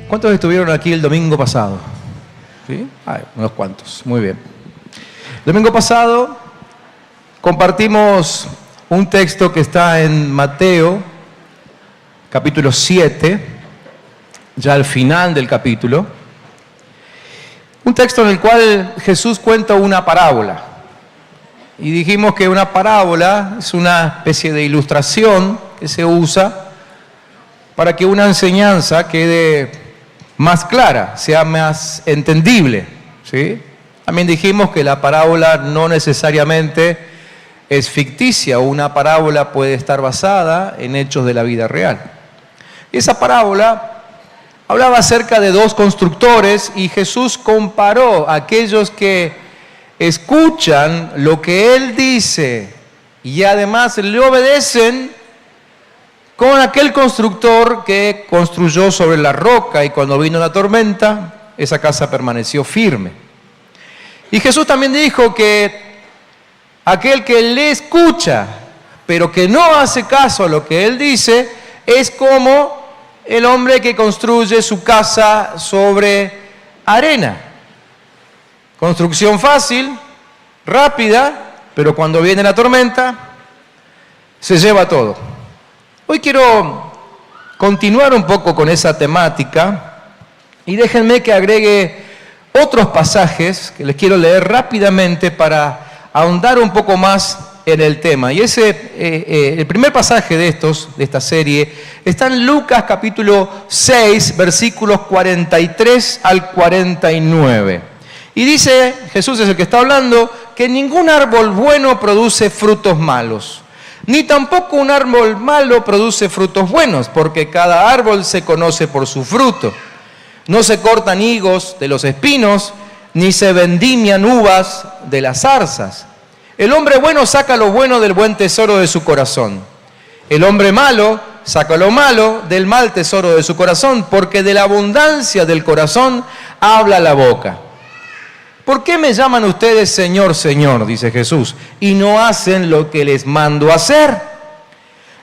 ¿Cuántos estuvieron aquí el domingo pasado? ¿Sí? Unos cuantos, muy bien. El domingo pasado compartimos un texto que está en Mateo, capítulo 7, ya al final del capítulo. Un texto en el cual Jesús cuenta una parábola. Y dijimos que una parábola es una especie de ilustración que se usa para que una enseñanza quede más clara, sea más entendible, ¿sí? También dijimos que la parábola no necesariamente es ficticia, una parábola puede estar basada en hechos de la vida real. Y esa parábola hablaba acerca de dos constructores y Jesús comparó a aquellos que escuchan lo que Él dice y además le obedecen con aquel constructor que construyó sobre la roca y cuando vino la tormenta, esa casa permaneció firme. Y Jesús también dijo que aquel que le escucha, pero que no hace caso a lo que Él dice, es como el hombre que construye su casa sobre arena. Construcción fácil, rápida, pero cuando viene la tormenta, se lleva todo. Hoy quiero continuar un poco con esa temática y déjenme que agregue otros pasajes que les quiero leer rápidamente para ahondar un poco más en el tema. Y el primer pasaje de esta serie está en Lucas capítulo 6, versículos 43 al 49. Y dice, Jesús es el que está hablando, que ningún árbol bueno produce frutos malos, ni tampoco un árbol malo produce frutos buenos, porque cada árbol se conoce por su fruto. No se cortan higos de los espinos, ni se vendimian uvas de las zarzas. El hombre bueno saca lo bueno del buen tesoro de su corazón. El hombre malo saca lo malo del mal tesoro de su corazón, porque de la abundancia del corazón habla la boca. ¿Por qué me llaman ustedes Señor, Señor? Dice Jesús, y no hacen lo que les mando hacer.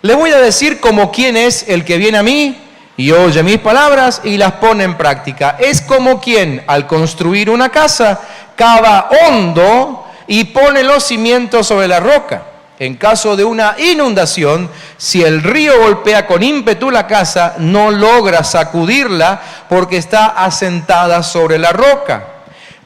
Les voy a decir como quién es el que viene a mí y oye mis palabras y las pone en práctica. Es como quien, al construir una casa, cava hondo y pone los cimientos sobre la roca. En caso de una inundación, si el río golpea con ímpetu la casa, no logra sacudirla porque está asentada sobre la roca.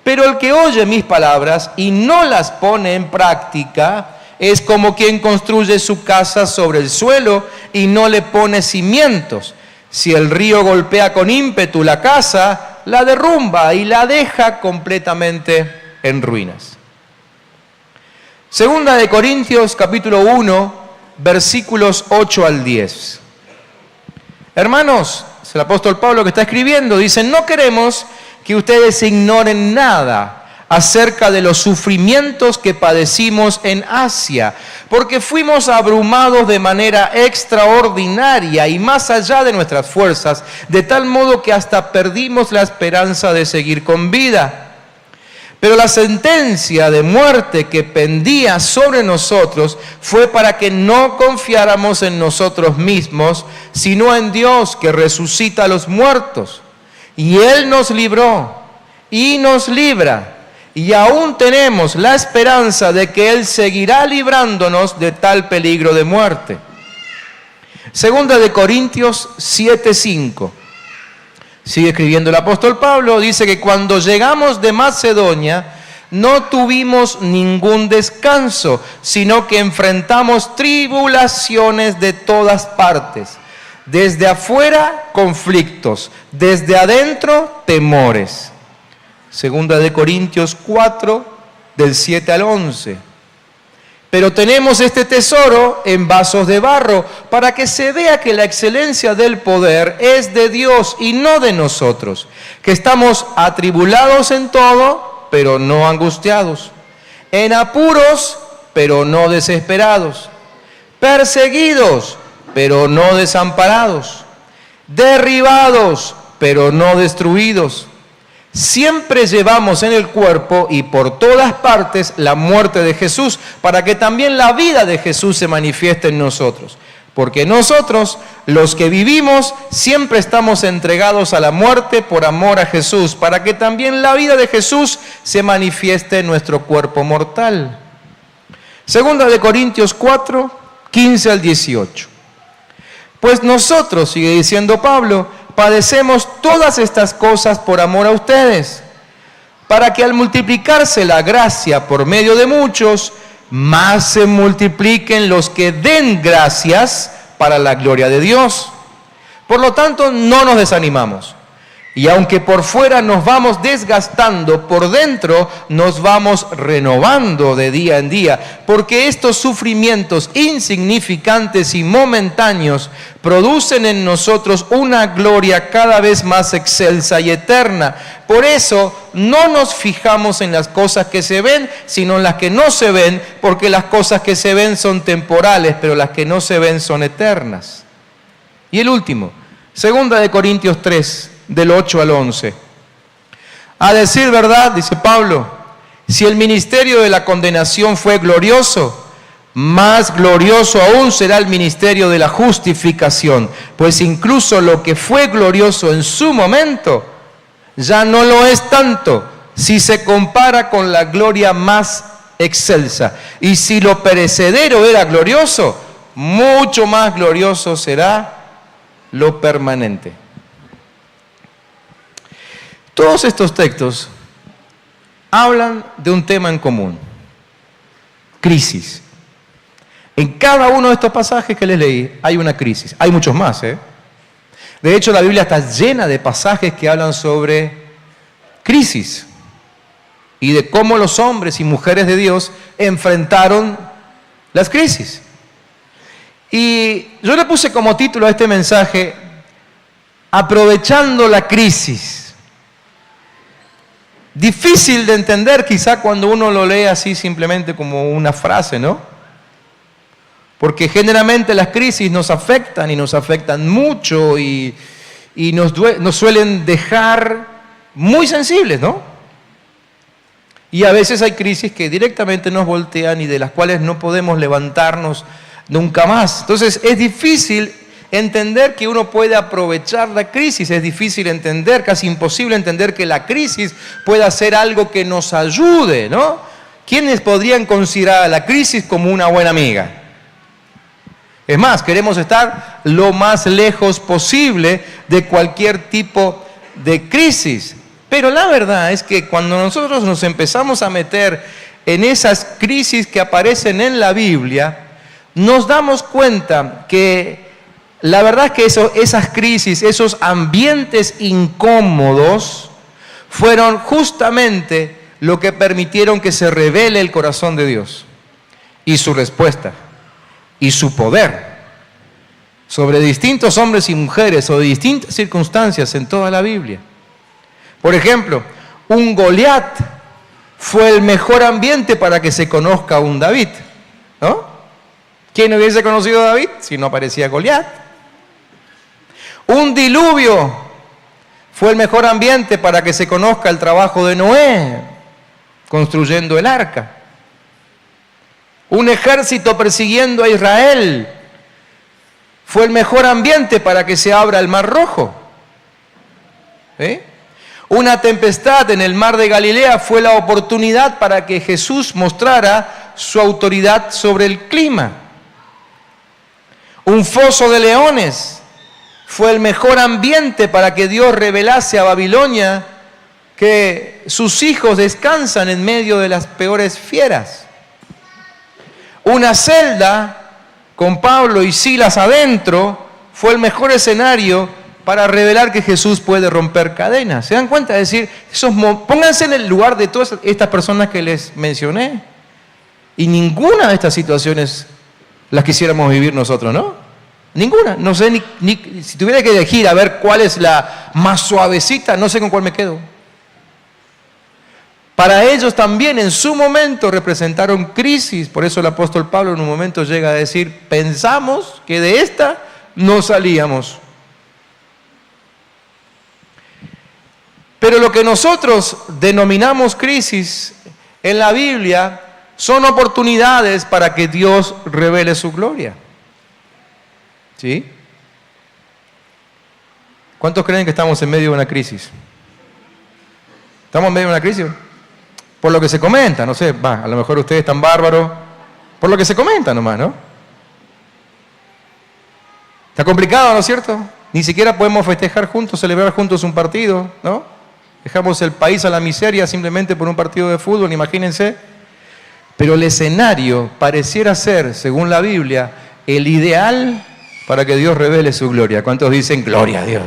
Pero el que oye mis palabras y no las pone en práctica es como quien construye su casa sobre el suelo y no le pone cimientos. Si el río golpea con ímpetu la casa, la derrumba y la deja completamente en ruinas. Segunda de Corintios capítulo 1, versículos 8 al 10. Hermanos, es el apóstol Pablo que está escribiendo, dice, no queremos que ustedes ignoren nada acerca de los sufrimientos que padecimos en Asia, porque fuimos abrumados de manera extraordinaria y más allá de nuestras fuerzas, de tal modo que hasta perdimos la esperanza de seguir con vida. Pero la sentencia de muerte que pendía sobre nosotros fue para que no confiáramos en nosotros mismos, sino en Dios que resucita a los muertos. Y Él nos libró y nos libra. Y aún tenemos la esperanza de que Él seguirá librándonos de tal peligro de muerte. Segunda de Corintios 7:5. Sigue escribiendo el apóstol Pablo, dice que cuando llegamos de Macedonia no tuvimos ningún descanso, sino que enfrentamos tribulaciones de todas partes. Desde afuera, conflictos. Desde adentro, temores. Segunda de Corintios 4, del 7 al 11. Pero tenemos este tesoro en vasos de barro, para que se vea que la excelencia del poder es de Dios y no de nosotros. Que estamos atribulados en todo, pero no angustiados. En apuros, pero no desesperados. Perseguidos, pero no desamparados, derribados, pero no destruidos. Siempre llevamos en el cuerpo y por todas partes la muerte de Jesús, para que también la vida de Jesús se manifieste en nosotros. Porque nosotros, los que vivimos, siempre estamos entregados a la muerte por amor a Jesús, para que también la vida de Jesús se manifieste en nuestro cuerpo mortal. Segunda de Corintios 4, 15 al 18. Pues nosotros, sigue diciendo Pablo, padecemos todas estas cosas por amor a ustedes, para que al multiplicarse la gracia por medio de muchos, más se multipliquen los que den gracias para la gloria de Dios. Por lo tanto, no nos desanimamos. Y aunque por fuera nos vamos desgastando, por dentro nos vamos renovando de día en día, porque estos sufrimientos insignificantes y momentáneos producen en nosotros una gloria cada vez más excelsa y eterna. Por eso no nos fijamos en las cosas que se ven, sino en las que no se ven, porque las cosas que se ven son temporales, pero las que no se ven son eternas. Y el último, segunda de Corintios 3, del 8 al 11. A decir verdad, dice Pablo, si el ministerio de la condenación fue glorioso, más glorioso aún será el ministerio de la justificación, pues incluso lo que fue glorioso en su momento, ya no lo es tanto si se compara con la gloria más excelsa. Y si lo perecedero era glorioso, mucho más glorioso será lo permanente. Todos estos textos hablan de un tema en común: crisis. En cada uno de estos pasajes que les leí hay una crisis. Hay muchos más, ¿eh? De hecho, la Biblia está llena de pasajes que hablan sobre crisis y de cómo los hombres y mujeres de Dios enfrentaron las crisis. Y yo le puse como título a este mensaje: aprovechando la crisis. Difícil de entender quizá cuando uno lo lee así simplemente como una frase, ¿no? Porque generalmente las crisis nos afectan y nos afectan mucho y nos suelen dejar muy sensibles, ¿no? Y a veces hay crisis que directamente nos voltean y de las cuales no podemos levantarnos nunca más. Entonces es difícil entender que uno puede aprovechar la crisis, es difícil entender, casi imposible entender que la crisis pueda ser algo que nos ayude, ¿no? ¿Quiénes podrían considerar a la crisis como una buena amiga? Es más, queremos estar lo más lejos posible de cualquier tipo de crisis. Pero la verdad es que cuando nosotros nos empezamos a meter en esas crisis que aparecen en la Biblia, nos damos cuenta que la verdad es que esas crisis, esos ambientes incómodos, fueron justamente lo que permitieron que se revele el corazón de Dios y su respuesta y su poder sobre distintos hombres y mujeres o de distintas circunstancias en toda la Biblia. Por ejemplo, un Goliat fue el mejor ambiente para que se conozca a un David, ¿no? ¿Quién hubiese conocido a David si no aparecía Goliat? Un diluvio fue el mejor ambiente para que se conozca el trabajo de Noé construyendo el arca. Un ejército persiguiendo a Israel fue el mejor ambiente para que se abra el Mar Rojo. ¿Sí? Una tempestad en el mar de Galilea fue la oportunidad para que Jesús mostrara su autoridad sobre el clima. Un foso de leones fue el mejor ambiente para que Dios revelase a Babilonia que sus hijos descansan en medio de las peores fieras. Una celda con Pablo y Silas adentro fue el mejor escenario para revelar que Jesús puede romper cadenas. ¿Se dan cuenta? Es decir, pónganse en el lugar de todas estas personas que les mencioné. Y ninguna de estas situaciones las quisiéramos vivir nosotros, ¿no? Ninguna. No sé ni si tuviera que elegir a ver cuál es la más suavecita, no sé con cuál me quedo. Para ellos también en su momento representaron crisis. Por eso el apóstol Pablo en un momento llega a decir: pensamos que de esta no salíamos. Pero lo que nosotros denominamos crisis en la Biblia son oportunidades para que Dios revele su gloria. ¿Sí? ¿Cuántos creen que estamos en medio de una crisis? ¿Estamos en medio de una crisis? Por lo que se comenta, no sé, a lo mejor ustedes están bárbaros, por lo que se comenta nomás, ¿no? Está complicado, ¿no es cierto? Ni siquiera podemos festejar juntos, celebrar juntos un partido, ¿no? Dejamos el país a la miseria simplemente por un partido de fútbol, imagínense. Pero el escenario pareciera ser, según la Biblia, el ideal para que Dios revele su gloria. ¿Cuántos dicen gloria a Dios?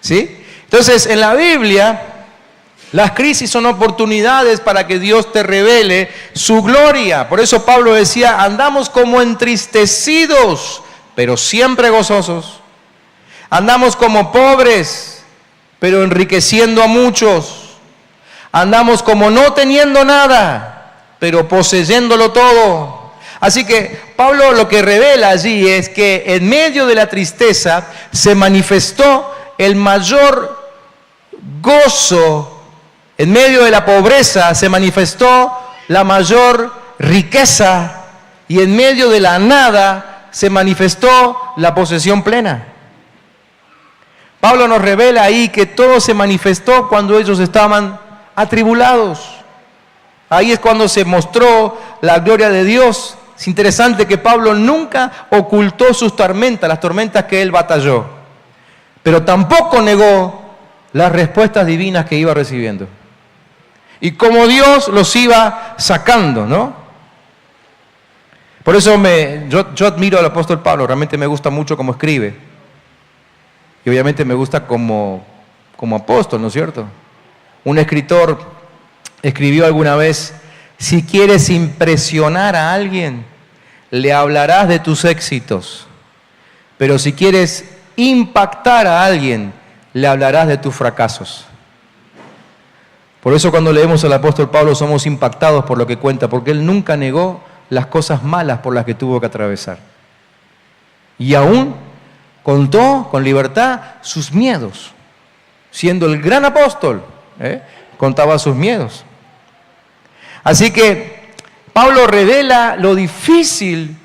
¿Sí? Entonces, en la Biblia, las crisis son oportunidades para que Dios te revele su gloria. Por eso Pablo decía, andamos como entristecidos, pero siempre gozosos. Andamos como pobres, pero enriqueciendo a muchos. Andamos como no teniendo nada, pero poseyéndolo todo. Así que Pablo lo que revela allí es que en medio de la tristeza se manifestó el mayor gozo. En medio de la pobreza se manifestó la mayor riqueza. Y en medio de la nada se manifestó la posesión plena. Pablo nos revela ahí que todo se manifestó cuando ellos estaban atribulados. Ahí es cuando se mostró la gloria de Dios. Es interesante que Pablo nunca ocultó sus tormentas, las tormentas que él batalló, pero tampoco negó las respuestas divinas que iba recibiendo. Y como Dios los iba sacando, ¿no? Por eso yo admiro al apóstol Pablo, realmente me gusta mucho cómo escribe. Y obviamente me gusta como apóstol, ¿no es cierto? Un escritor escribió alguna vez, si quieres impresionar a alguien, le hablarás de tus éxitos. Pero si quieres impactar a alguien, le hablarás de tus fracasos. Por eso cuando leemos al apóstol Pablo somos impactados por lo que cuenta, porque él nunca negó las cosas malas por las que tuvo que atravesar. Y aún contó con libertad sus miedos. Siendo el gran apóstol, contaba sus miedos. Así que Pablo revela lo difícil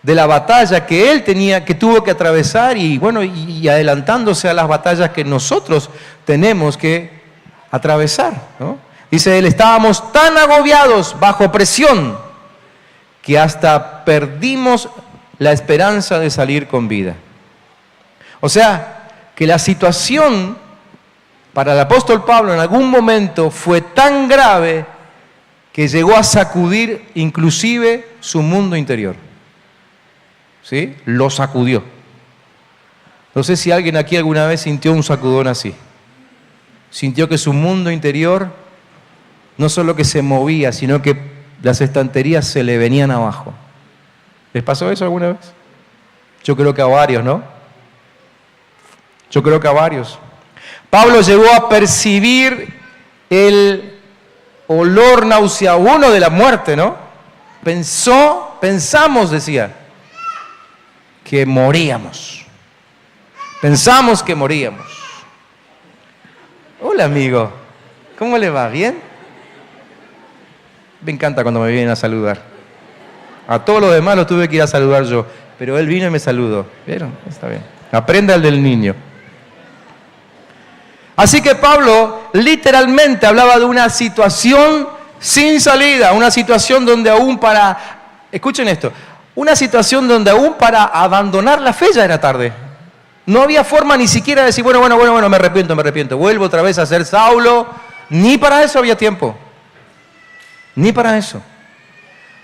de la batalla que él tenía, que tuvo que atravesar y adelantándose a las batallas que nosotros tenemos que atravesar, ¿no? Dice él, estábamos tan agobiados bajo presión que hasta perdimos la esperanza de salir con vida. O sea, que la situación para el apóstol Pablo en algún momento fue tan grave que llegó a sacudir inclusive su mundo interior. ¿Sí? Lo sacudió. No sé si alguien aquí alguna vez sintió un sacudón así. Sintió que su mundo interior no solo que se movía, sino que las estanterías se le venían abajo. ¿Les pasó eso alguna vez? Yo creo que a varios, ¿no? Yo creo que a varios. Pablo llegó a percibir el olor nauseabundo de la muerte, ¿no? Pensamos, decía, que moríamos. Pensamos que moríamos. Hola, amigo. ¿Cómo le va? ¿Bien? Me encanta cuando me vienen a saludar. A todos los demás los tuve que ir a saludar yo, pero él vino y me saludó. ¿Vieron? Está bien. Aprenda el del niño. Así que Pablo literalmente hablaba de una situación sin salida, una situación donde aún escuchen esto, una situación donde aún para abandonar la fe ya era tarde. No había forma ni siquiera de decir, bueno, me arrepiento, vuelvo otra vez a ser Saulo. Ni para eso había tiempo. Ni para eso.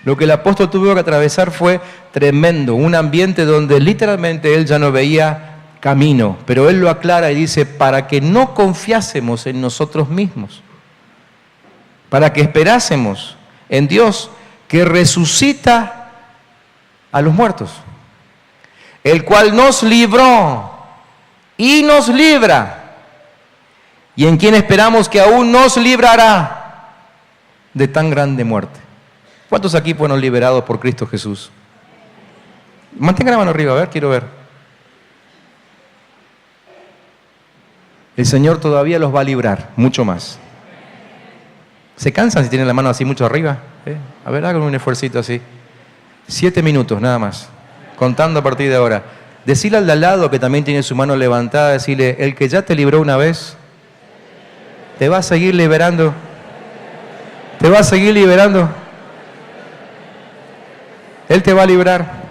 Lo que el apóstol tuvo que atravesar fue tremendo, un ambiente donde literalmente él ya no veía camino, pero él lo aclara y dice, para que no confiásemos en nosotros mismos, para que esperásemos en Dios que resucita a los muertos, el cual nos libró y nos libra, y en quien esperamos que aún nos librará de tan grande muerte. ¿Cuántos aquí fueron liberados por Cristo Jesús? Mantengan la mano arriba, a ver, quiero ver. El Señor todavía los va a librar, mucho más. ¿Se cansan si tienen la mano así mucho arriba? A ver, hagan un esfuercito así. 7 minutos, nada más. Contando a partir de ahora. Decirle al de al lado que también tiene su mano levantada, decirle, el que ya te libró una vez, te va a seguir liberando. Te va a seguir liberando. Él te va a librar.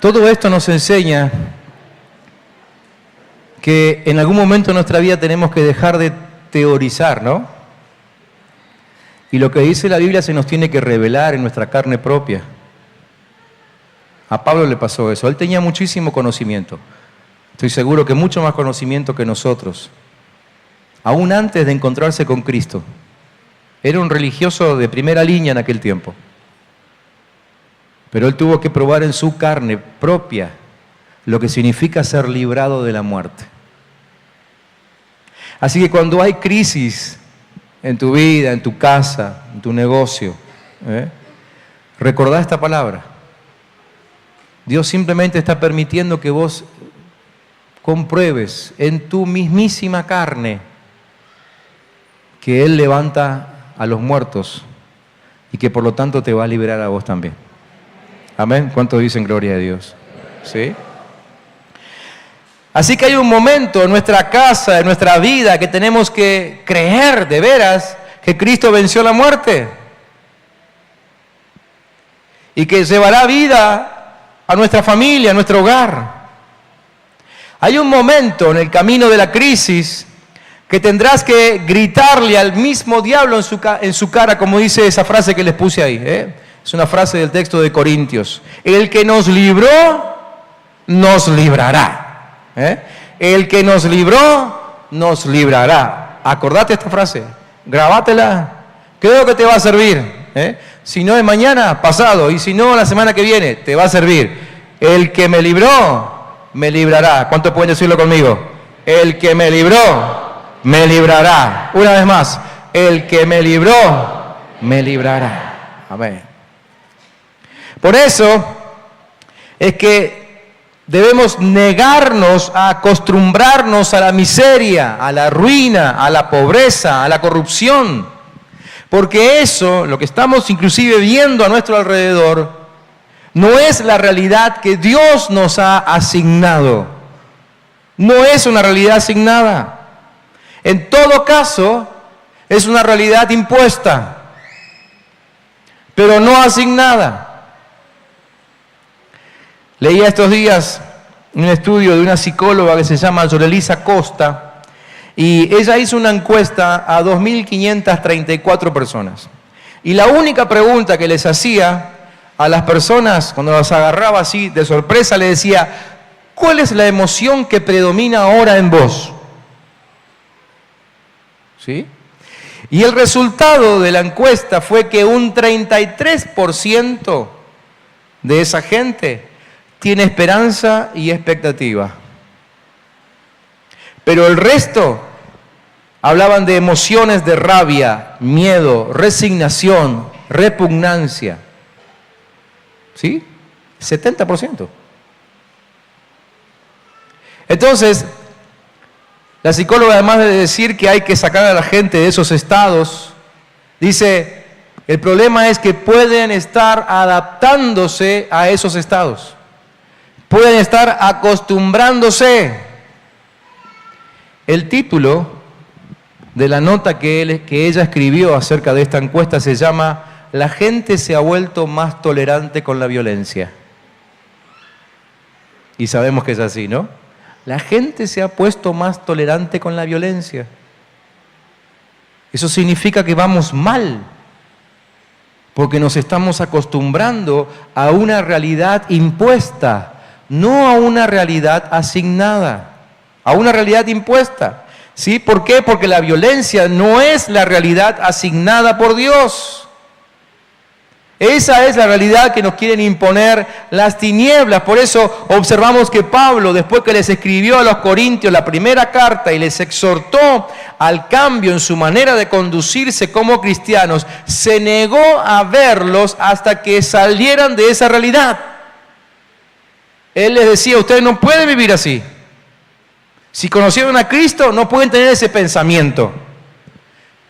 Todo esto nos enseña que en algún momento de nuestra vida tenemos que dejar de teorizar, ¿no? Y lo que dice la Biblia se nos tiene que revelar en nuestra carne propia. A Pablo le pasó eso. Él tenía muchísimo conocimiento. Estoy seguro que mucho más conocimiento que nosotros. Aún antes de encontrarse con Cristo. Era un religioso de primera línea en aquel tiempo. Pero él tuvo que probar en su carne propia lo que significa ser librado de la muerte. Así que cuando hay crisis en tu vida, en tu casa, en tu negocio, recordá esta palabra. Dios simplemente está permitiendo que vos compruebes en tu mismísima carne que Él levanta a los muertos y que por lo tanto te va a liberar a vos también. Amén. ¿Cuántos dicen gloria a Dios? ¿Sí? Así que hay un momento en nuestra casa, en nuestra vida, que tenemos que creer de veras que Cristo venció la muerte y que llevará vida a nuestra familia, a nuestro hogar. Hay un momento en el camino de la crisis que tendrás que gritarle al mismo diablo en su cara, como dice esa frase que les puse ahí. Es una frase del texto de Corintios. El que nos libró, nos librará. El que nos libró, nos librará. Acordate esta frase, grabátela. Creo que te va a servir. Si no es mañana, pasado. Y si no, la semana que viene, te va a servir. El que me libró, me librará. ¿Cuántos pueden decirlo conmigo? El que me libró, me librará. Una vez más, el que me libró, me librará. Amén. Por eso es que debemos negarnos a acostumbrarnos a la miseria, a la ruina, a la pobreza, a la corrupción. Porque eso, lo que estamos inclusive viendo a nuestro alrededor, no es la realidad que Dios nos ha asignado. No es una realidad asignada. En todo caso, es una realidad impuesta, pero no asignada. Leía estos días un estudio de una psicóloga que se llama Yorelisa Costa y ella hizo una encuesta a 2.534 personas. Y la única pregunta que les hacía a las personas, cuando las agarraba así de sorpresa, le decía, ¿cuál es la emoción que predomina ahora en vos? ¿Sí? Y el resultado de la encuesta fue que un 33% de esa gente tiene esperanza y expectativa. Pero el resto hablaban de emociones de rabia, miedo, resignación, repugnancia. ¿Sí? 70%. Entonces, la psicóloga, además de decir que hay que sacar a la gente de esos estados, dice, el problema es que pueden estar adaptándose a esos estados. Pueden estar acostumbrándose. El título de la nota que ella escribió acerca de esta encuesta se llama La gente se ha vuelto más tolerante con la violencia. Y sabemos que es así, ¿no? La gente se ha puesto más tolerante con la violencia. Eso significa que vamos mal, porque nos estamos acostumbrando a una realidad impuesta, no a una realidad asignada, a una realidad impuesta. ¿Sí? ¿Por qué? Porque la violencia no es la realidad asignada por Dios. Esa es la realidad que nos quieren imponer las tinieblas. Por eso observamos que Pablo, después que les escribió a los Corintios la primera carta y les exhortó al cambio en su manera de conducirse como cristianos, se negó a verlos hasta que salieran de esa realidad. Él les decía, ustedes no pueden vivir así. Si conocieron a Cristo, no pueden tener ese pensamiento.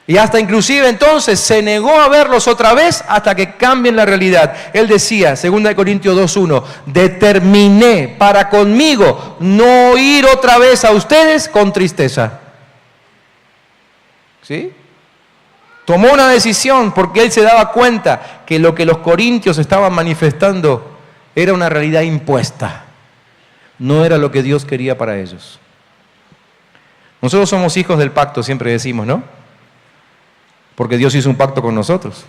Y hasta inclusive entonces se negó a verlos otra vez hasta que cambien la realidad. Él decía, 2 Corintios 2:1, determiné para conmigo no ir otra vez a ustedes con tristeza. ¿Sí? Tomó una decisión porque él se daba cuenta que lo que los corintios estaban manifestando era una realidad impuesta. No era lo que Dios quería para ellos. Nosotros somos hijos del pacto, siempre decimos, ¿no? Porque Dios hizo un pacto con nosotros.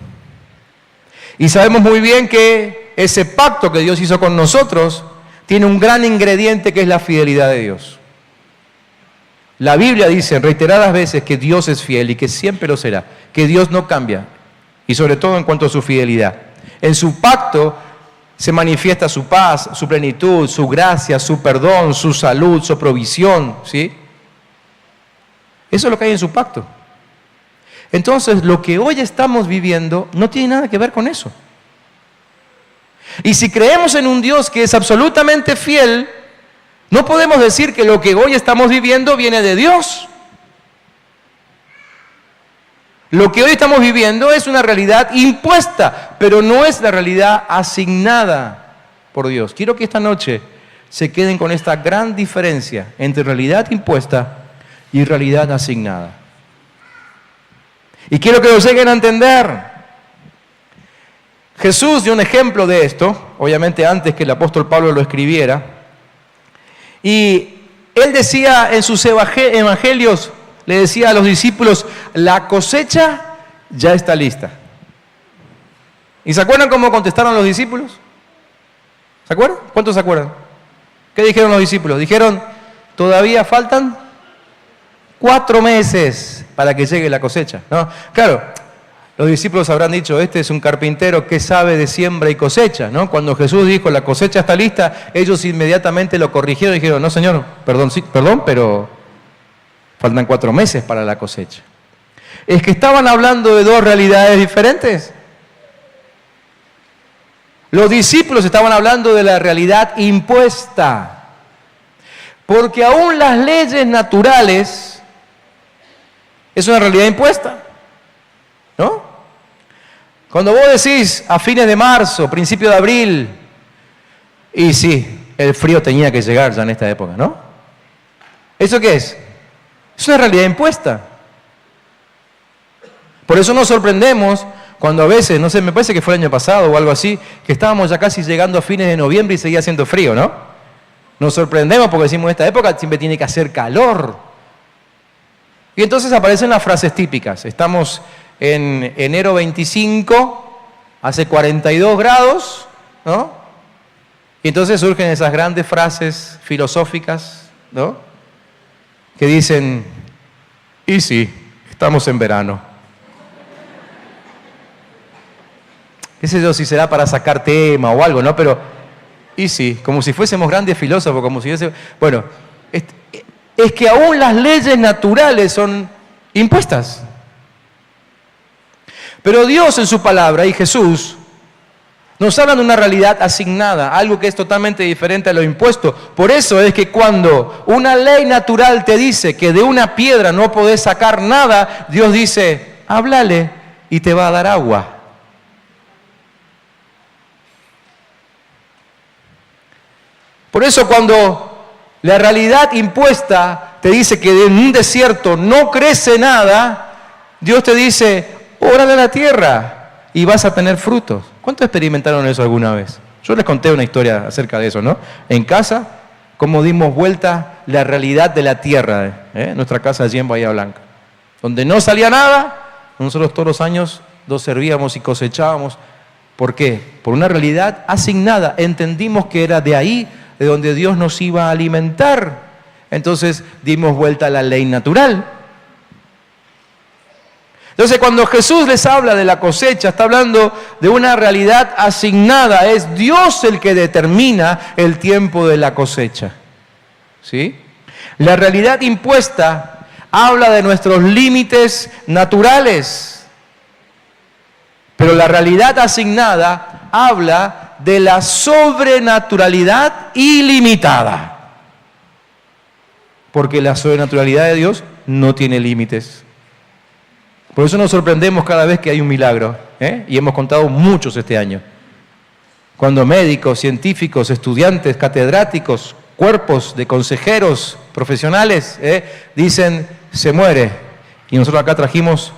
Y sabemos muy bien que ese pacto que Dios hizo con nosotros tiene un gran ingrediente que es la fidelidad de Dios. La Biblia dice en reiteradas veces que Dios es fiel y que siempre lo será, que Dios no cambia, y sobre todo en cuanto a su fidelidad. En su pacto se manifiesta su paz, su plenitud, su gracia, su perdón, su salud, su provisión, ¿sí? Eso es lo que hay en su pacto. Entonces, lo que hoy estamos viviendo no tiene nada que ver con eso. Y si creemos en un Dios que es absolutamente fiel, no podemos decir que lo que hoy estamos viviendo viene de Dios. Lo que hoy estamos viviendo es una realidad impuesta, pero no es la realidad asignada por Dios. Quiero que esta noche se queden con esta gran diferencia entre realidad impuesta y realidad asignada. Y quiero que lo lleguen a entender. Jesús dio un ejemplo de esto, obviamente antes que el apóstol Pablo lo escribiera. Y él decía en sus evangelios, le decía a los discípulos, la cosecha ya está lista. ¿Y se acuerdan cómo contestaron los discípulos? ¿Se acuerdan? ¿Cuántos se acuerdan? ¿Qué dijeron los discípulos? Dijeron, todavía faltan 4 meses para que llegue la cosecha, ¿no? Claro, los discípulos habrán dicho, este es un carpintero que sabe de siembra y cosecha, ¿no? Cuando Jesús dijo, la cosecha está lista, ellos inmediatamente lo corrigieron y dijeron, no señor, perdón, sí, perdón, pero faltan 4 meses para la cosecha. Es que estaban hablando de 2 realidades diferentes. Los discípulos estaban hablando de la realidad impuesta, porque aún las leyes naturales es una realidad impuesta, ¿no? Cuando vos decís a fines de marzo, principio de abril, y sí, el frío tenía que llegar ya en esta época, ¿no? ¿Eso qué es? Es una realidad impuesta. Por eso nos sorprendemos cuando a veces, no sé, me parece que fue el año pasado o algo así, que estábamos ya casi llegando a fines de noviembre y seguía haciendo frío, ¿no? Nos sorprendemos porque decimos, en esta época siempre tiene que hacer calor. Y entonces aparecen las frases típicas. Estamos en enero 25, hace 42 grados, ¿no? Y entonces surgen esas grandes frases filosóficas, ¿no? Que dicen, y sí, estamos en verano. Qué sé yo si será para sacar tema o algo, ¿no? Pero, y sí, como si fuésemos grandes filósofos, como si fuese... Bueno, es que aún las leyes naturales son impuestas. Pero Dios en su palabra y Jesús nos hablan de una realidad asignada, algo que es totalmente diferente a lo impuesto. Por eso es que cuando una ley natural te dice que de una piedra no podés sacar nada, Dios dice, háblale y te va a dar agua. Por eso cuando la realidad impuesta te dice que en un desierto no crece nada, Dios te dice, órale a la tierra y vas a tener frutos. ¿Cuántos experimentaron eso alguna vez? Yo les conté una historia acerca de eso, ¿no? En casa, cómo dimos vuelta la realidad de la tierra, nuestra casa allí en Bahía Blanca. Donde no salía nada, nosotros todos los años nos servíamos y cosechábamos. ¿Por qué? Por una realidad asignada. Entendimos que era de ahí de donde Dios nos iba a alimentar. Entonces dimos vuelta a la ley natural. Entonces cuando Jesús les habla de la cosecha, está hablando de una realidad asignada. Es Dios el que determina el tiempo de la cosecha. ¿Sí? La realidad impuesta habla de nuestros límites naturales. Pero la realidad asignada habla de la sobrenaturalidad ilimitada. Porque la sobrenaturalidad de Dios no tiene límites. Por eso nos sorprendemos cada vez que hay un milagro, y hemos contado muchos este año. Cuando médicos, científicos, estudiantes, catedráticos, cuerpos de consejeros profesionales dicen, se muere. Y nosotros acá trajimos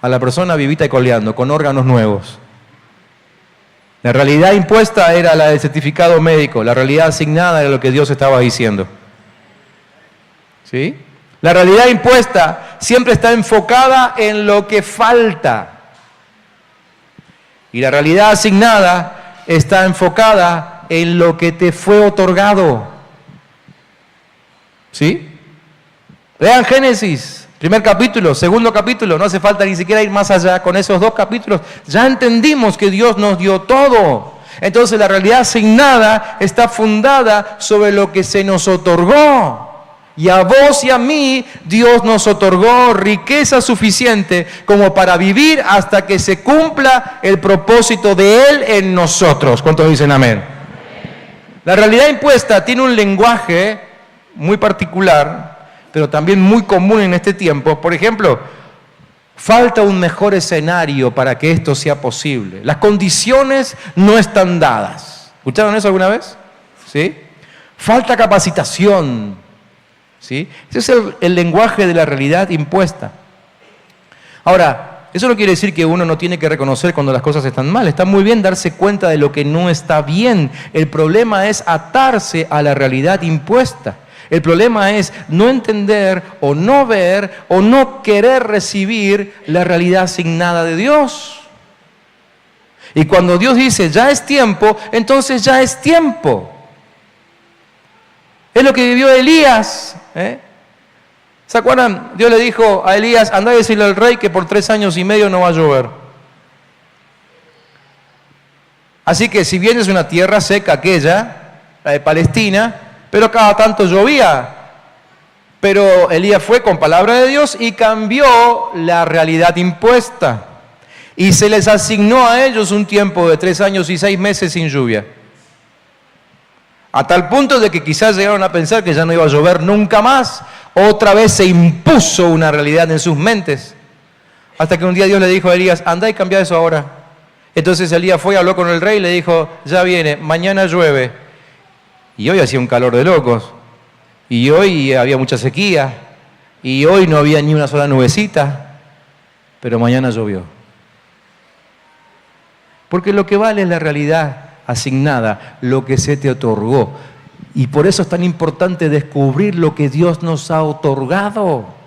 a la persona vivita y coleando, con órganos nuevos. La realidad impuesta era la del certificado médico, la realidad asignada era lo que Dios estaba diciendo. ¿Sí? La realidad impuesta siempre está enfocada en lo que falta. Y la realidad asignada está enfocada en lo que te fue otorgado. ¿Sí? Lean Génesis, primer capítulo, segundo capítulo, no hace falta ni siquiera ir más allá con esos 2 capítulos. Ya entendimos que Dios nos dio todo. Entonces la realidad asignada está fundada sobre lo que se nos otorgó. Y a vos y a mí Dios nos otorgó riqueza suficiente como para vivir hasta que se cumpla el propósito de Él en nosotros. ¿Cuántos dicen amén? La realidad impuesta tiene un lenguaje muy particular, pero también muy común en este tiempo. Por ejemplo, falta un mejor escenario para que esto sea posible. Las condiciones no están dadas. ¿Escucharon eso alguna vez? ¿Sí? Falta capacitación. ¿Sí? Ese es el lenguaje de la realidad impuesta. Ahora, eso no quiere decir que uno no tiene que reconocer cuando las cosas están mal. Está muy bien darse cuenta de lo que no está bien. El problema es atarse a la realidad impuesta. El problema es no entender o no ver o no querer recibir la realidad asignada de Dios. Y cuando Dios dice ya es tiempo, entonces ya es tiempo. Es lo que vivió Elías. ¿Se acuerdan? Dios le dijo a Elías, anda a decirle al rey que por 3 años y medio no va a llover. Así que si bien es una tierra seca aquella, la de Palestina, pero cada tanto llovía. Pero Elías fue con palabra de Dios y cambió la realidad impuesta. Y se les asignó a ellos un tiempo de 3 años y 6 meses sin lluvia. A tal punto de que quizás llegaron a pensar que ya no iba a llover nunca más. Otra vez se impuso una realidad en sus mentes. Hasta que un día Dios le dijo a Elías, anda y cambia eso ahora. Entonces Elías fue, habló con el rey y le dijo, ya viene, mañana llueve. Y hoy hacía un calor de locos. Y hoy había mucha sequía. Y hoy no había ni una sola nubecita. Pero mañana llovió. Porque lo que vale es la realidad asignada, lo que se te otorgó. Y por eso es tan importante descubrir lo que Dios nos ha otorgado.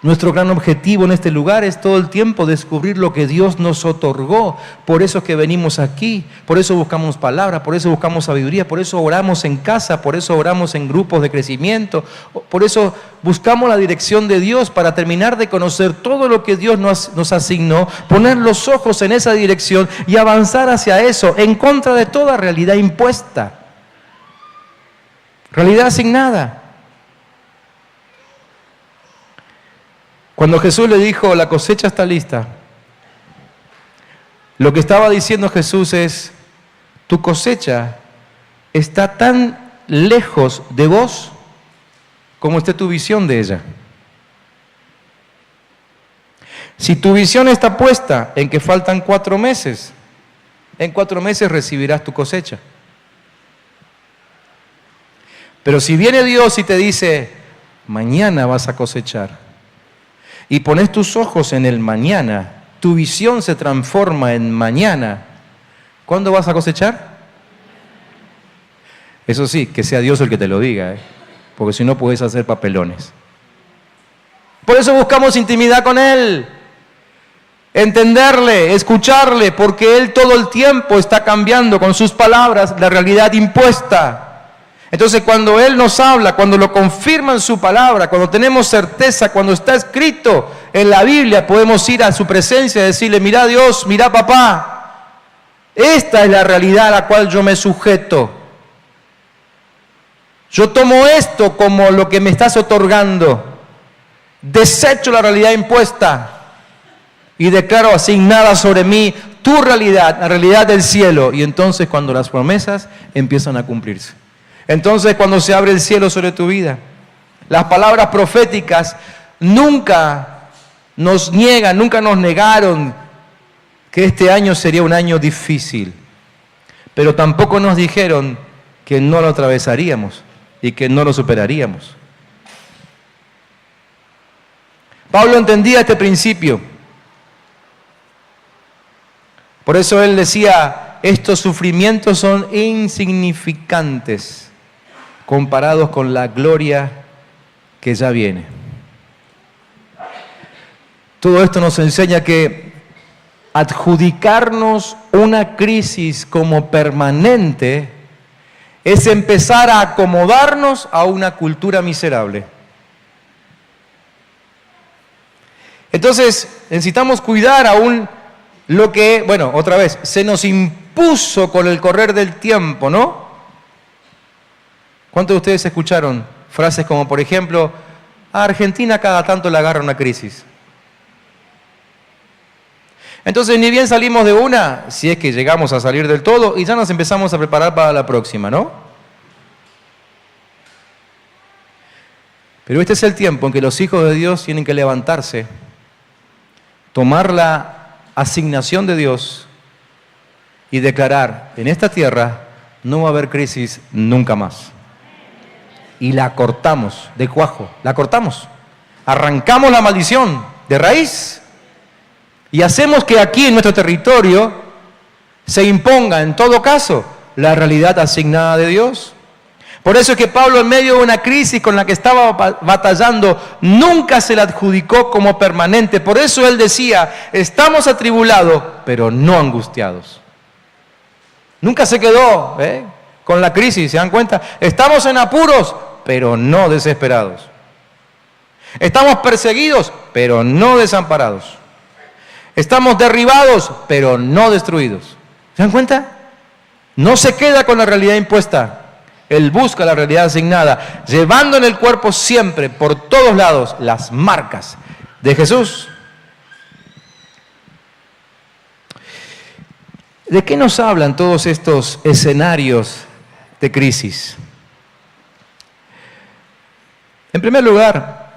Nuestro gran objetivo en este lugar es todo el tiempo descubrir lo que Dios nos otorgó. Por eso es que venimos aquí, por eso buscamos palabra, por eso buscamos sabiduría, por eso oramos en casa, por eso oramos en grupos de crecimiento, por eso buscamos la dirección de Dios para terminar de conocer todo lo que Dios nos asignó, poner los ojos en esa dirección y avanzar hacia eso, en contra de toda realidad impuesta, realidad asignada. Cuando Jesús le dijo, la cosecha está lista, lo que estaba diciendo Jesús es, tu cosecha está tan lejos de vos como esté tu visión de ella. Si tu visión está puesta en que faltan 4 meses, en 4 meses recibirás tu cosecha. Pero si viene Dios y te dice, mañana vas a cosechar, y pones tus ojos en el mañana, tu visión se transforma en mañana, ¿cuándo vas a cosechar? Eso sí, que sea Dios el que te lo diga, porque si no puedes hacer papelones. Por eso buscamos intimidad con Él, entenderle, escucharle, porque Él todo el tiempo está cambiando con sus palabras la realidad impuesta. Entonces cuando Él nos habla, cuando lo confirma en su palabra, cuando tenemos certeza, cuando está escrito en la Biblia, podemos ir a su presencia y decirle, mira Dios, mira papá, esta es la realidad a la cual yo me sujeto. Yo tomo esto como lo que me estás otorgando, desecho la realidad impuesta y declaro asignada sobre mí tu realidad, la realidad del cielo. Y entonces cuando las promesas empiezan a cumplirse. Entonces cuando se abre el cielo sobre tu vida, las palabras proféticas nunca nos niegan, nunca nos negaron que este año sería un año difícil, pero tampoco nos dijeron que no lo atravesaríamos y que no lo superaríamos. Pablo entendía este principio. Por eso él decía, estos sufrimientos son insignificantes comparados con la gloria que ya viene. Todo esto nos enseña que adjudicarnos una crisis como permanente es empezar a acomodarnos a una cultura miserable. Entonces, necesitamos cuidar aún lo que, bueno, otra vez, se nos impuso con el correr del tiempo, ¿no? ¿Cuántos de ustedes escucharon frases como, por ejemplo, a Argentina cada tanto le agarra una crisis? Entonces, ni bien salimos de una, si es que llegamos a salir del todo, y ya nos empezamos a preparar para la próxima, ¿no? Pero este es el tiempo en que los hijos de Dios tienen que levantarse, tomar la asignación de Dios y declarar, en esta tierra no va a haber crisis nunca más. Y la cortamos de cuajo, la cortamos. Arrancamos la maldición de raíz y hacemos que aquí en nuestro territorio se imponga en todo caso la realidad asignada de Dios. Por eso es que Pablo, en medio de una crisis con la que estaba batallando, nunca se la adjudicó como permanente. Por eso él decía, estamos atribulados, pero no angustiados. Nunca se quedó con la crisis, ¿se dan cuenta? Estamos en apuros, pero no desesperados. Estamos perseguidos, pero no desamparados. Estamos derribados, pero no destruidos. ¿Se dan cuenta? No se queda con la realidad impuesta. Él busca la realidad asignada, llevando en el cuerpo siempre, por todos lados, las marcas de Jesús. ¿De qué nos hablan todos estos escenarios de crisis? En primer lugar,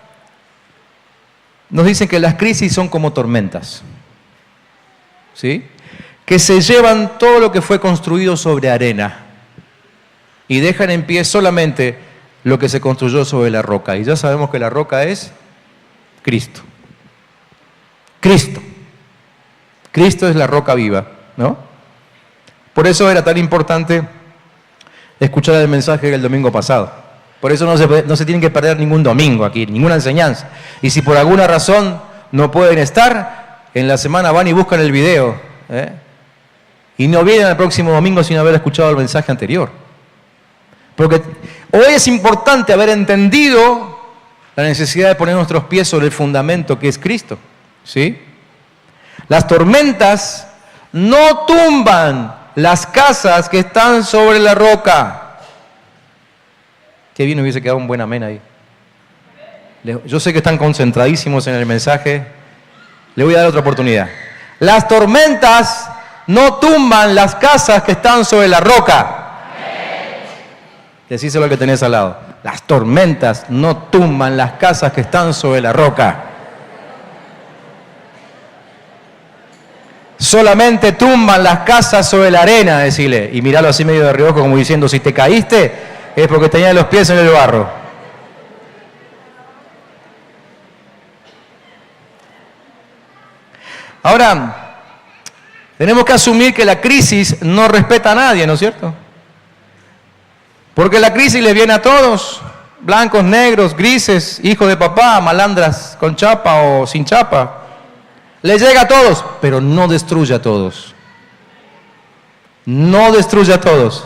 nos dicen que las crisis son como tormentas, ¿sí? Que se llevan todo lo que fue construido sobre arena y dejan en pie solamente lo que se construyó sobre la roca. Y ya sabemos que la roca es Cristo. Cristo. Cristo es la roca viva, ¿no? Por eso era tan importante escuchar el mensaje del domingo pasado. Por eso no se tienen que perder ningún domingo aquí, ninguna enseñanza. Y si por alguna razón no pueden estar, en la semana van y buscan el video, y no vienen al próximo domingo sin haber escuchado el mensaje anterior. Porque hoy es importante haber entendido la necesidad de poner nuestros pies sobre el fundamento que es Cristo, ¿sí? Las tormentas no tumban las casas que están sobre la roca. Qué bien hubiese quedado un buen amén ahí. Yo sé que están concentradísimos en el mensaje. Le voy a dar otra oportunidad. Las tormentas no tumban las casas que están sobre la roca. Decíselo al que tenés al lado. Las tormentas no tumban las casas que están sobre la roca. Solamente tumban las casas sobre la arena, decile. Y miralo así medio de reojo como diciendo, si te caíste es porque tenías los pies en el barro. Ahora, tenemos que asumir que la crisis no respeta a nadie, ¿no es cierto? Porque la crisis les viene a todos, blancos, negros, grises, hijos de papá, malandras con chapa o sin chapa. Les llega a todos, pero no destruye a todos. No destruye a todos.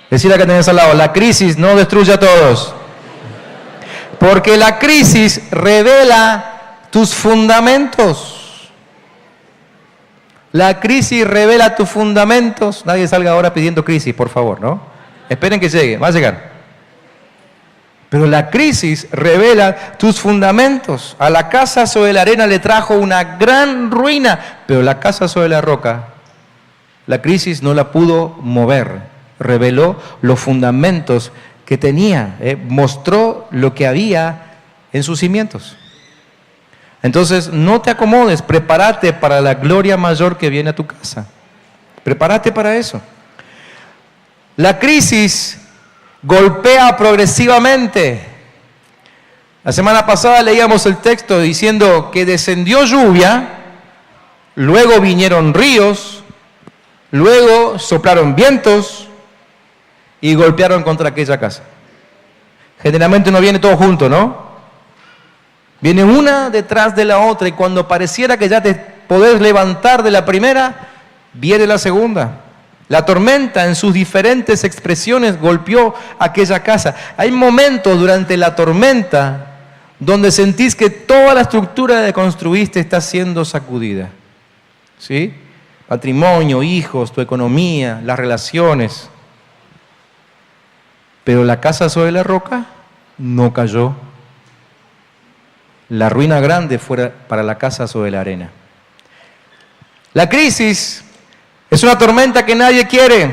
Decirle que tenés al lado, la crisis no destruye a todos. Porque la crisis revela tus fundamentos. La crisis revela tus fundamentos. Nadie salga ahora pidiendo crisis, por favor, ¿no? Esperen que llegue, va a llegar. Pero la crisis revela tus fundamentos. A la casa sobre la arena le trajo una gran ruina, pero la casa sobre la roca, la crisis no la pudo mover. Reveló los fundamentos que tenía, mostró lo que había en sus cimientos. Entonces, no te acomodes, prepárate para la gloria mayor que viene a tu casa. Prepárate para eso. La crisis golpea progresivamente. La semana pasada leíamos el texto diciendo que descendió lluvia, luego vinieron ríos, luego soplaron vientos y golpearon contra aquella casa. Generalmente no viene todo junto, ¿no? Viene una detrás de la otra y cuando pareciera que ya te podés levantar de la primera, viene la segunda. La tormenta en sus diferentes expresiones golpeó aquella casa. Hay momentos durante la tormenta donde sentís que toda la estructura que construiste está siendo sacudida. ¿Sí? Patrimonio, hijos, tu economía, las relaciones. Pero la casa sobre la roca no cayó. La ruina grande fue para la casa sobre la arena. La crisis es una tormenta que nadie quiere,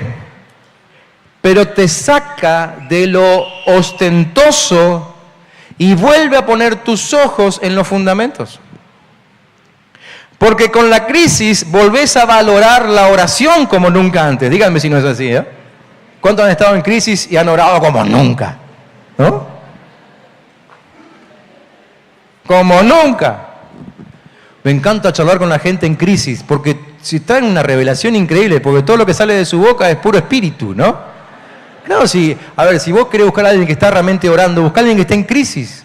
pero te saca de lo ostentoso y vuelve a poner tus ojos en los fundamentos. Porque con la crisis volvés a valorar la oración como nunca antes. Díganme si no es así, ¿eh? ¿Cuántos han estado en crisis y han orado como nunca? ¿No? Como nunca. Me encanta charlar con la gente en crisis, porque si está en una revelación increíble, porque todo lo que sale de su boca es puro espíritu, ¿no? Claro, si vos querés buscar a alguien que está realmente orando, busca a alguien que esté en crisis.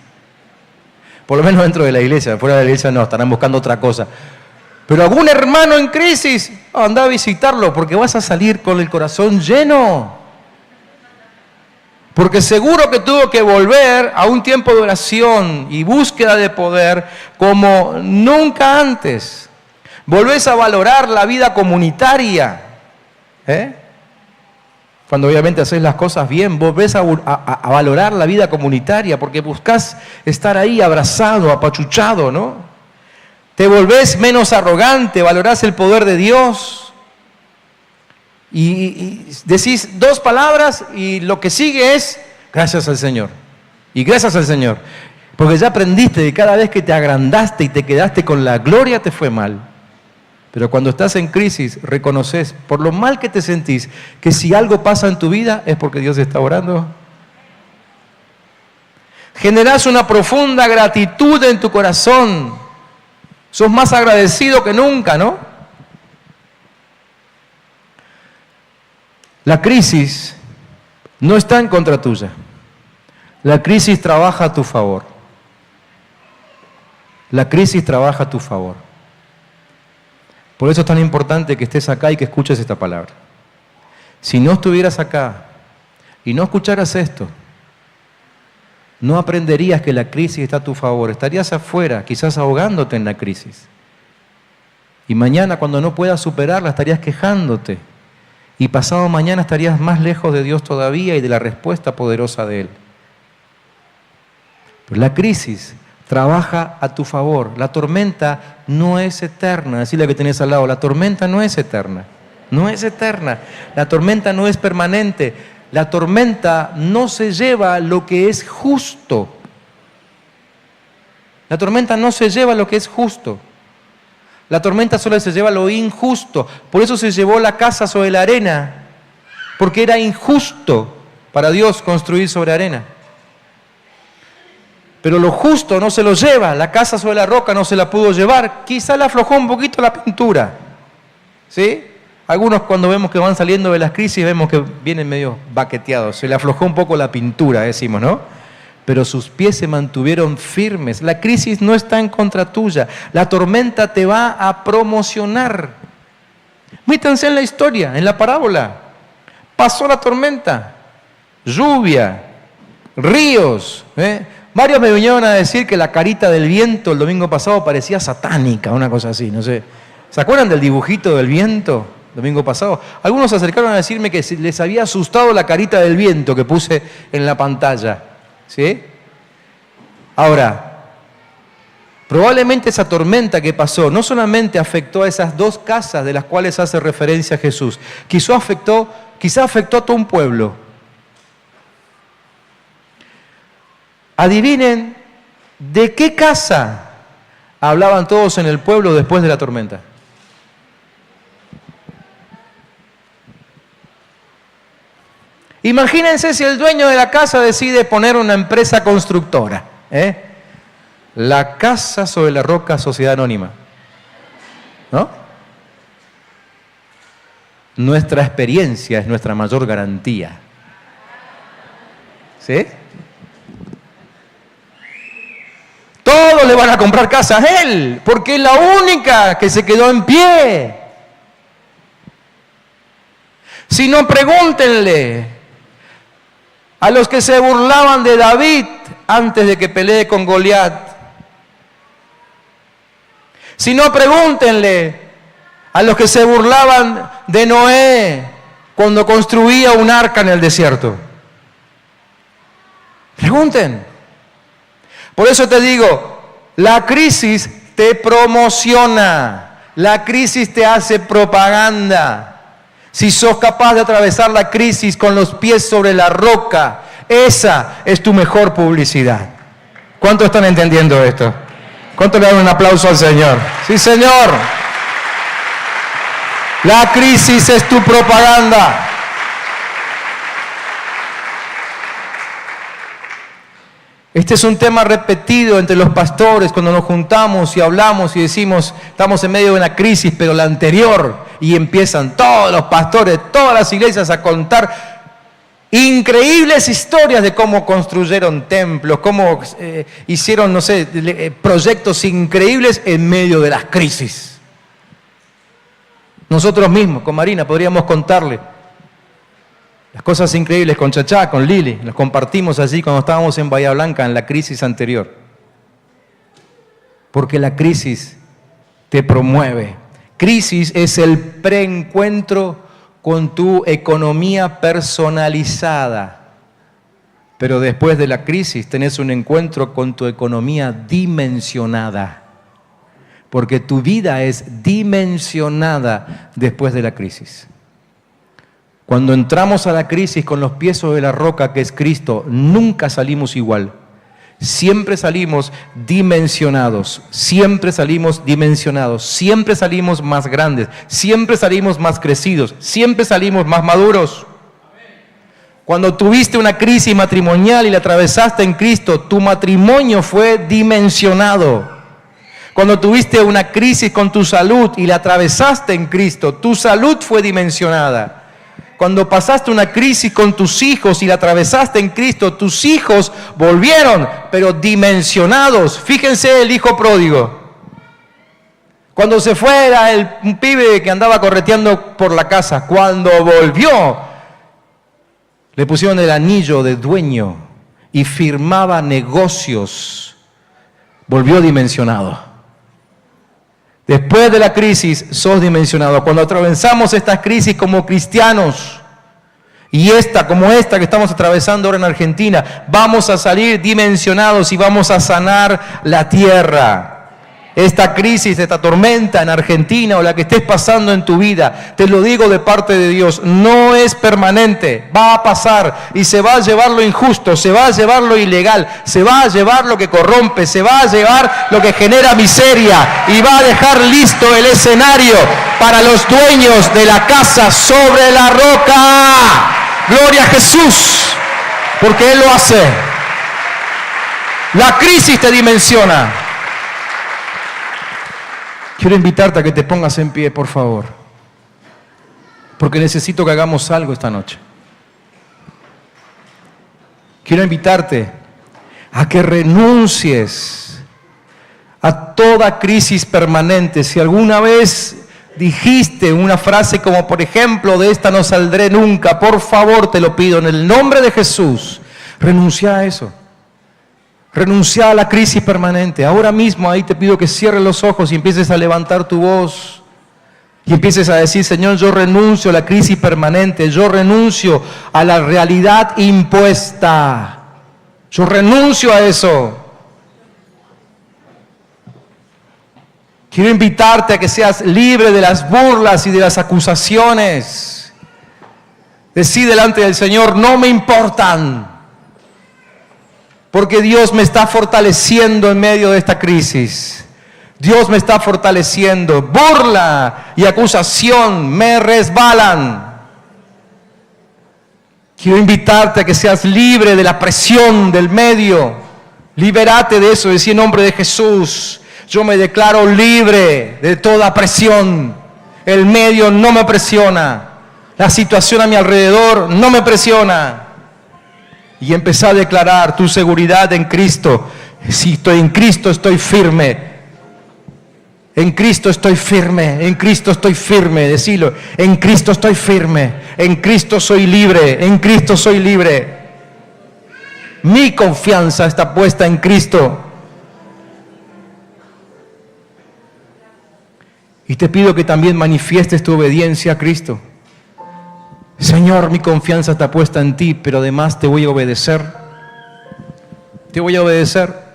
Por lo menos dentro de la iglesia, fuera de la iglesia no, estarán buscando otra cosa. Pero algún hermano en crisis, anda a visitarlo, porque vas a salir con el corazón lleno. Porque seguro que tuvo que volver a un tiempo de oración y búsqueda de poder como nunca antes. Volvés a valorar la vida comunitaria. Cuando obviamente haces las cosas bien, volvés a valorar la vida comunitaria porque buscas estar ahí abrazado, apachuchado, ¿no? Te volvés menos arrogante, valorás el poder de Dios. Y decís dos palabras y lo que sigue es gracias al Señor. Y gracias al Señor. Porque ya aprendiste de cada vez que te agrandaste y te quedaste con la gloria te fue mal. Pero cuando estás en crisis reconoces por lo mal que te sentís que si algo pasa en tu vida es porque Dios está orando. Generás una profunda gratitud en tu corazón. Sos más agradecido que nunca, ¿no? La crisis no está en contra tuya. La crisis trabaja a tu favor. La crisis trabaja a tu favor. Por eso es tan importante que estés acá y que escuches esta palabra. Si no estuvieras acá y no escucharas esto, no aprenderías que la crisis está a tu favor. Estarías afuera, quizás ahogándote en la crisis. Y mañana, cuando no puedas superarla, estarías quejándote. Y pasado mañana estarías más lejos de Dios todavía y de la respuesta poderosa de Él. Pero la crisis trabaja a tu favor. La tormenta no es eterna. Decirle que tenés al lado, la tormenta no es eterna. No es eterna. La tormenta no es permanente. La tormenta no se lleva lo que es justo. La tormenta no se lleva lo que es justo. La tormenta solo se lleva lo injusto. Por eso se llevó la casa sobre la arena. Porque era injusto para Dios construir sobre arena. Pero lo justo no se lo lleva. La casa sobre la roca no se la pudo llevar. Quizá le aflojó un poquito la pintura. ¿Sí? Algunos cuando vemos que van saliendo de las crisis vemos que vienen medio baqueteados. Se le aflojó un poco la pintura, decimos, ¿no? Pero sus pies se mantuvieron firmes. La crisis no está en contra tuya. La tormenta te va a promocionar. Métanse en la historia, en la parábola. Pasó la tormenta, lluvia, ríos. Varios me vinieron a decir que la carita del viento el domingo pasado parecía satánica, una cosa así, no sé. ¿Se acuerdan del dibujito del viento el domingo pasado? Algunos se acercaron a decirme que les había asustado la carita del viento que puse en la pantalla. ¿Sí? Ahora, probablemente esa tormenta que pasó no solamente afectó a esas dos casas de las cuales hace referencia Jesús, quizá afectó a todo un pueblo. Adivinen de qué casa hablaban todos en el pueblo después de la tormenta? Imagínense si el dueño de la casa decide poner una empresa constructora, La Casa sobre la Roca Sociedad Anónima, ¿no? Nuestra experiencia es nuestra mayor garantía, ¿sí? Todos le van a comprar casa a él, porque es la única que se quedó en pie. Si no, pregúntenle a los que se burlaban de David antes de que pelee con Goliat. Si no, pregúntenle a los que se burlaban de Noé cuando construía un arca en el desierto. Pregunten. Por eso te digo, la crisis te promociona, la crisis te hace propaganda. Si sos capaz de atravesar la crisis con los pies sobre la roca, esa es tu mejor publicidad. ¿Cuántos están entendiendo esto? ¿Cuántos le dan un aplauso al Señor? Sí, Señor. La crisis es tu propaganda. Este es un tema repetido entre los pastores cuando nos juntamos y hablamos y decimos, estamos en medio de una crisis, pero la anterior, y empiezan todos los pastores, todas las iglesias a contar increíbles historias de cómo construyeron templos, cómo hicieron, proyectos increíbles en medio de las crisis. Nosotros mismos, con Marina, podríamos contarle las cosas increíbles con Chachá, con Lili, las compartimos allí cuando estábamos en Bahía Blanca en la crisis anterior. Porque la crisis te promueve. Crisis es el preencuentro con tu economía personalizada. Pero después de la crisis tenés un encuentro con tu economía dimensionada. Porque tu vida es dimensionada después de la crisis. Cuando entramos a la crisis con los pies sobre la roca que es Cristo, nunca salimos igual. Siempre salimos dimensionados, siempre salimos dimensionados, siempre salimos más grandes, siempre salimos más crecidos, siempre salimos más maduros. Cuando tuviste una crisis matrimonial y la atravesaste en Cristo, tu matrimonio fue dimensionado. Cuando tuviste una crisis con tu salud y la atravesaste en Cristo, tu salud fue dimensionada. Cuando pasaste una crisis con tus hijos y la atravesaste en Cristo, tus hijos volvieron, pero dimensionados. Fíjense el hijo pródigo. Cuando se fue era un pibe que andaba correteando por la casa. Cuando volvió, le pusieron el anillo de dueño y firmaba negocios. Volvió dimensionado. Después de la crisis, sos dimensionado. Cuando atravesamos estas crisis como cristianos, y como esta que estamos atravesando ahora en Argentina, vamos a salir dimensionados y vamos a sanar la tierra. Esta crisis, esta tormenta en Argentina o la que estés pasando en tu vida, te lo digo de parte de Dios, no es permanente, va a pasar y se va a llevar lo injusto, se va a llevar lo ilegal, se va a llevar lo que corrompe, se va a llevar lo que genera miseria y va a dejar listo el escenario para los dueños de la casa sobre la roca. Gloria a Jesús, porque Él lo hace. La crisis te dimensiona. Quiero invitarte a que te pongas en pie, por favor, porque necesito que hagamos algo esta noche. Quiero invitarte a que renuncies a toda crisis permanente. Si alguna vez dijiste una frase como, por ejemplo, de esta no saldré nunca, por favor, te lo pido, en el nombre de Jesús, renuncia a eso. Renuncia a la crisis permanente. Ahora mismo ahí te pido que cierres los ojos y empieces a levantar tu voz. Y empieces a decir, Señor, yo renuncio a la crisis permanente. Yo renuncio a la realidad impuesta. Yo renuncio a eso. Quiero invitarte a que seas libre de las burlas y de las acusaciones. Decí delante del Señor, no me importan. Porque Dios me está fortaleciendo en medio de esta crisis. Dios me está fortaleciendo. Burla y acusación me resbalan. Quiero invitarte a que seas libre de la presión del medio. Libérate de eso, decía en nombre de Jesús. Yo me declaro libre de toda presión. El medio no me presiona. La situación a mi alrededor no me presiona. Y empecé a declarar tu seguridad en Cristo. Si estoy en Cristo, estoy firme. En Cristo estoy firme, en Cristo estoy firme, decilo, en Cristo estoy firme, en Cristo soy libre, en Cristo soy libre. Mi confianza está puesta en Cristo. Y te pido que también manifiestes tu obediencia a Cristo. Señor, mi confianza está puesta en ti, pero además te voy a obedecer. Te voy a obedecer.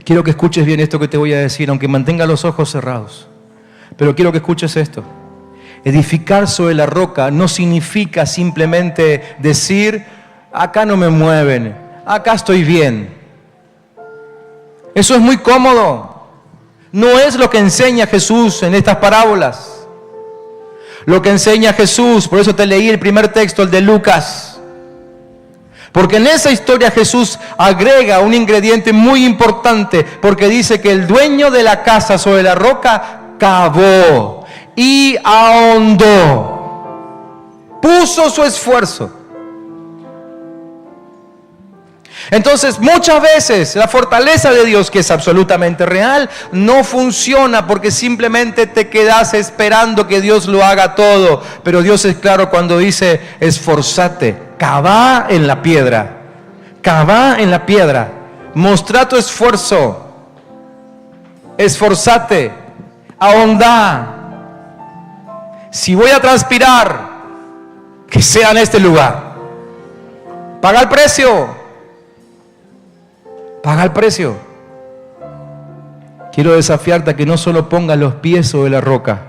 Quiero que escuches bien esto que te voy a decir, aunque mantenga los ojos cerrados. Pero quiero que escuches esto. Edificar sobre la roca no significa simplemente decir, acá no me mueven, acá estoy bien. Eso es muy cómodo. No es lo que enseña Jesús en estas parábolas. Lo que enseña Jesús, por eso te leí el primer texto, el de Lucas. Porque en esa historia Jesús agrega un ingrediente muy importante, porque dice que el dueño de la casa sobre la roca cavó y ahondó, puso su esfuerzo. Entonces, muchas veces la fortaleza de Dios, que es absolutamente real, no funciona porque simplemente te quedas esperando que Dios lo haga todo. Pero Dios es claro cuando dice, esforzate, cavá en la piedra, cavá en la piedra, mostrá tu esfuerzo, esforzate, ahondá. Si voy a transpirar, que sea en este lugar. Paga el precio. Paga el precio. Quiero desafiarte a que no solo pongas los pies sobre la roca,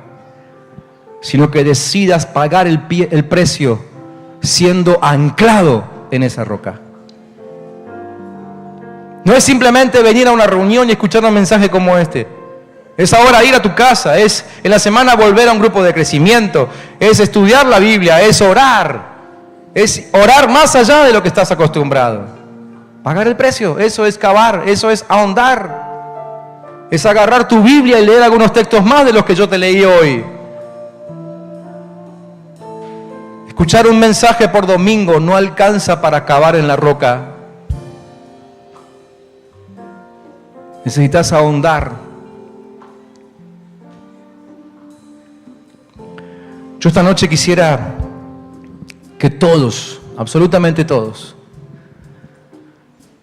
sino que decidas pagar el precio siendo anclado en esa roca. No es simplemente venir a una reunión y escuchar un mensaje como este. Es ahora ir a tu casa, es en la semana volver a un grupo de crecimiento, es estudiar la Biblia, es orar más allá de lo que estás acostumbrado. Pagar el precio, eso es cavar, eso es ahondar. Es agarrar tu Biblia y leer algunos textos más de los que yo te leí hoy. Escuchar un mensaje por domingo no alcanza para cavar en la roca. Necesitas ahondar. Yo esta noche quisiera que todos, absolutamente todos,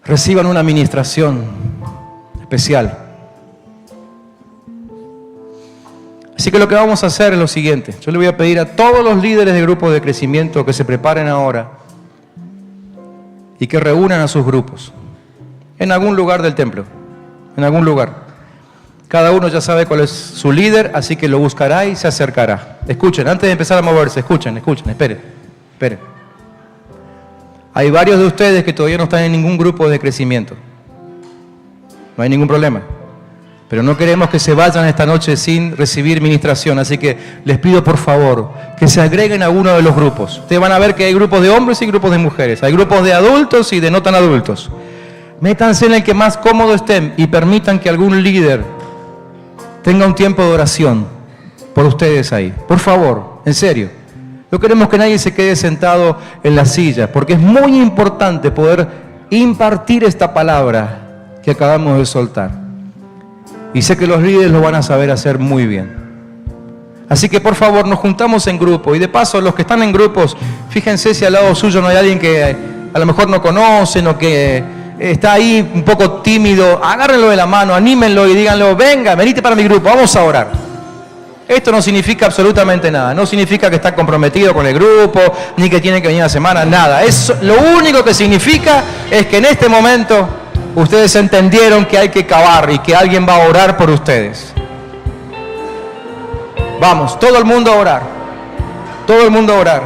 reciban una administración especial. Así que lo que vamos a hacer es lo siguiente. Yo le voy a pedir a todos los líderes de grupos de crecimiento que se preparen ahora y que reúnan a sus grupos en algún lugar del templo, en algún lugar. Cada uno ya sabe cuál es su líder, así que lo buscará y se acercará. Escuchen, antes de empezar a moverse, escuchen, esperen. Hay varios de ustedes que todavía no están en ningún grupo de crecimiento. No hay ningún problema. Pero no queremos que se vayan esta noche sin recibir ministración. Así que les pido por favor que se agreguen a uno de los grupos. Ustedes van a ver que hay grupos de hombres y grupos de mujeres. Hay grupos de adultos y de no tan adultos. Métanse en el que más cómodo estén y permitan que algún líder tenga un tiempo de oración por ustedes ahí. Por favor, en serio. No queremos que nadie se quede sentado en la silla, porque es muy importante poder impartir esta palabra que acabamos de soltar. Y sé que los líderes lo van a saber hacer muy bien. Así que por favor nos juntamos en grupo. Y de paso, los que están en grupos, fíjense si al lado suyo no hay alguien que a lo mejor no conocen o que está ahí un poco tímido. Agárrenlo de la mano, anímenlo y díganlo, venga, venite para mi grupo, vamos a orar. Esto no significa absolutamente nada. No significa que está comprometido con el grupo, ni que tiene que venir a la semana, nada. Lo único que significa es que en este momento ustedes entendieron que hay que cavar y que alguien va a orar por ustedes. Vamos, todo el mundo a orar. Todo el mundo a orar.